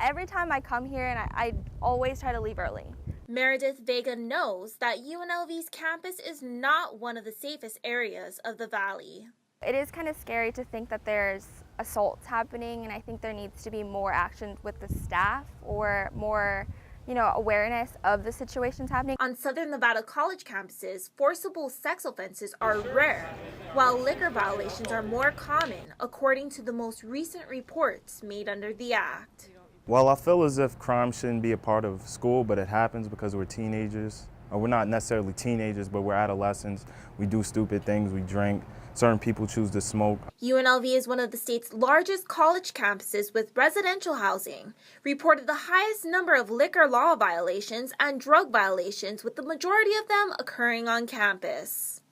Every time I come here, and I always try to leave early. Meredith Vega knows that UNLV's campus is not one of the safest areas of the Valley. It is kind of scary to think that there's assaults happening, and I think there needs to be more action with the staff or more, awareness of the situations happening. On Southern Nevada college campuses, forcible sex offenses are rare, while liquor violations are more common, according to the most recent reports made under the Act. Well, I feel as if crime shouldn't be a part of school, but it happens because we're teenagers. Or we're not necessarily teenagers, but we're adolescents. We do stupid things, we drink. Certain people choose to smoke. UNLV is one of the state's largest college campuses with residential housing, reported the highest number of liquor law violations and drug violations, with the majority of them occurring on campus.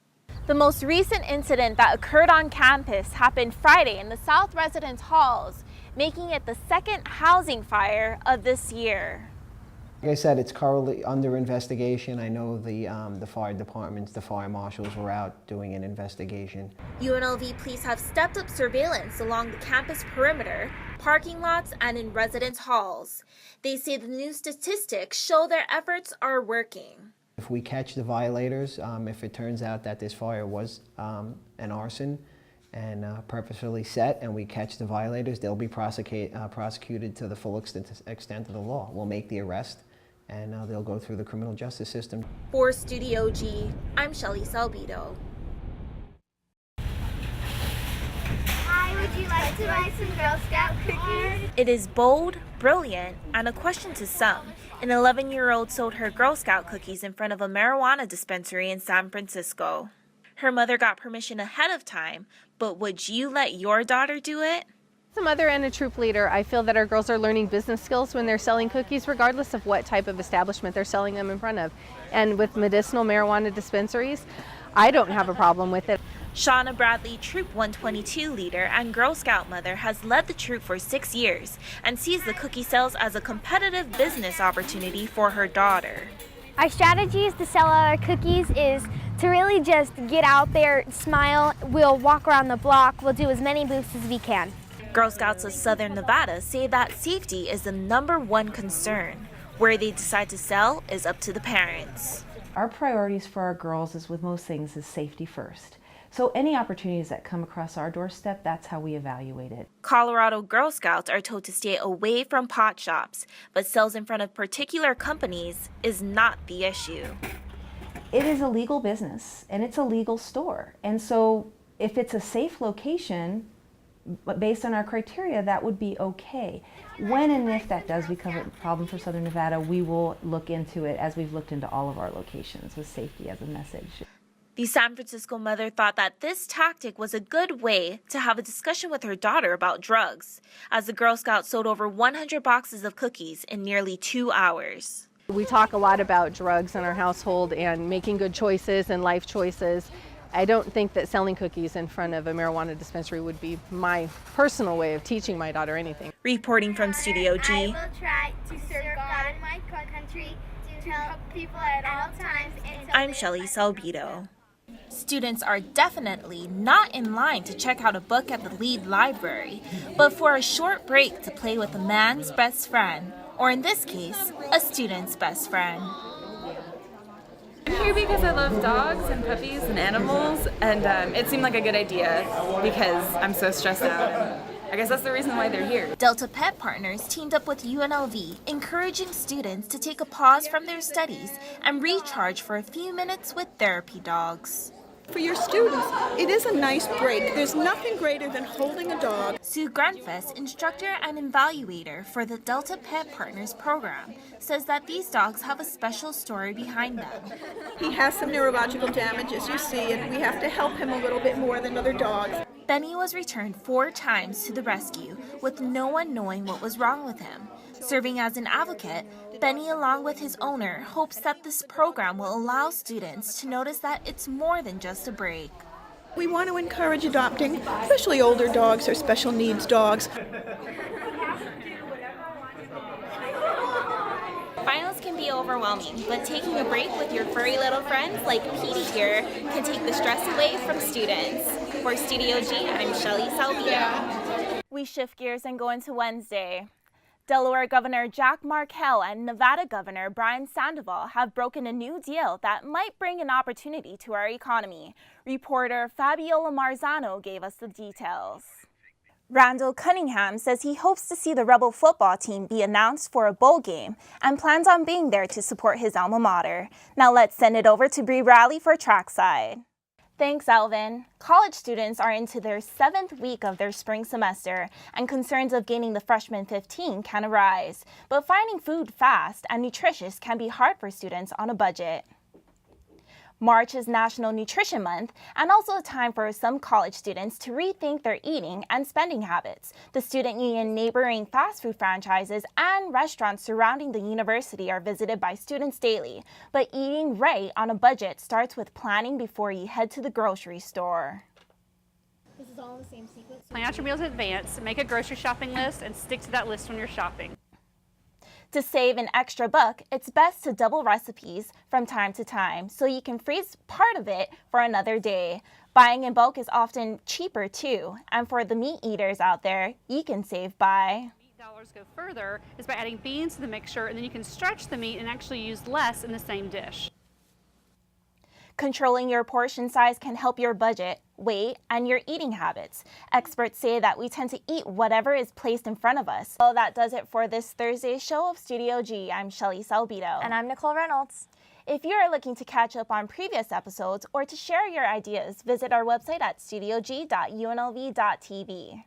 The most recent incident that occurred on campus happened Friday in the South Residence Halls, making it the second housing fire of this year. Like I said, it's currently under investigation. I know the fire departments, the fire marshals were out doing an investigation. UNLV police have stepped up surveillance along the campus perimeter, parking lots, and in residence halls. They say the new statistics show their efforts are working. If we catch the violators, if it turns out that this fire was an arson and purposefully set, and we catch the violators, they'll be prosecuted to the full extent of the law. We'll make the arrest, and they'll go through the criminal justice system. For Studio G, I'm Shelly Salbedo. Hi, would you like to buy some Girl Scout cookies? It is bold, brilliant, and a question to some. An 11-year-old sold her Girl Scout cookies in front of a marijuana dispensary in San Francisco. Her mother got permission ahead of time, but would you let your daughter do it? As a mother and a troop leader, I feel that our girls are learning business skills when they're selling cookies, regardless of what type of establishment they're selling them in front of. And with medicinal marijuana dispensaries, I don't have a problem with it. Shauna Bradley, Troop 122 leader and Girl Scout mother, has led the troop for 6 years and sees the cookie sales as a competitive business opportunity for her daughter. Our strategies to sell our cookies is to really just get out there, smile, we'll walk around the block, we'll do as many booths as we can. Girl Scouts of Southern Nevada say that safety is the #1 concern. Where they decide to sell is up to the parents. Our priorities for our girls, as with most things, is safety first. So any opportunities that come across our doorstep, that's how we evaluate it. Colorado Girl Scouts are told to stay away from pot shops, but sales in front of particular companies is not the issue. It is a legal business and it's a legal store. And so if it's a safe location, but based on our criteria, that would be okay. When and if that does become a problem for Southern Nevada, we will look into it as we've looked into all of our locations with safety as a message. The San Francisco mother thought that this tactic was a good way to have a discussion with her daughter about drugs, as the Girl Scouts sold over 100 boxes of cookies in nearly 2 hours. We talk a lot about drugs in our household and making good choices and life choices. I don't think that selling cookies in front of a marijuana dispensary would be my personal way of teaching my daughter anything. Reporting from Studio G. I will try to serve God and my country, to help people at all times. I'm Shelly Salbedo. Students are definitely not in line to check out a book at the Lead Library, but for a short break to play with a man's best friend, or in this case, a student's best friend. I'm here because I love dogs and puppies and animals, and it seemed like a good idea because I'm so stressed out. And I guess that's the reason why they're here. Delta Pet Partners teamed up with UNLV, encouraging students to take a pause from their studies and recharge for a few minutes with therapy dogs. For your students, it is a nice break. There's nothing greater than holding a dog. Sue Grunfest, instructor and evaluator for the Delta Pet Partners program, says that these dogs have a special story behind them. He has some neurological damage, as you see, and we have to help him a little bit more than other dogs. Benny was returned 4 times to the rescue, with no one knowing what was wrong with him. Serving as an advocate, Benny, along with his owner, hopes that this program will allow students to notice that it's more than just a break. We want to encourage adopting, especially older dogs or special needs dogs. Finals can be overwhelming, but taking a break with your furry little friends like Petey here can take the stress away from students. For Studio G, I'm Shelly Salbedo. We shift gears and go into Wednesday. Delaware Governor Jack Markell and Nevada Governor Brian Sandoval have broken a new deal that might bring an opportunity to our economy. Reporter Fabiola Marzano gave us the details. Randall Cunningham says he hopes to see the Rebel football team be announced for a bowl game and plans on being there to support his alma mater. Now let's send it over to Bree Rowley for Trackside. Thanks, Alvin. College students are into their 7th week of their spring semester, and concerns of gaining the freshman 15 can arise. But finding food fast and nutritious can be hard for students on a budget. March is National Nutrition Month and also a time for some college students to rethink their eating and spending habits. The student union neighboring fast food franchises and restaurants surrounding the university are visited by students daily. But eating right on a budget starts with planning before you head to the grocery store. This is all in the same sequence. Plan out your meals in advance, make a grocery shopping list, and stick to that list when you're shopping. To save an extra buck, it's best to double recipes from time to time so you can freeze part of it for another day. Buying in bulk is often cheaper too, and for the meat eaters out there, you can save by Dollars go further is by adding beans to the mixture, and then you can stretch the meat and actually use less in the same dish. Controlling your portion size can help your budget, weight, and your eating habits. Experts say that we tend to eat whatever is placed in front of us. Well, that does it for this Thursday's show of Studio G. I'm Shelly Salbedo. And I'm Nicole Reynolds. If you are looking to catch up on previous episodes or to share your ideas, visit our website at studiog.unlv.tv.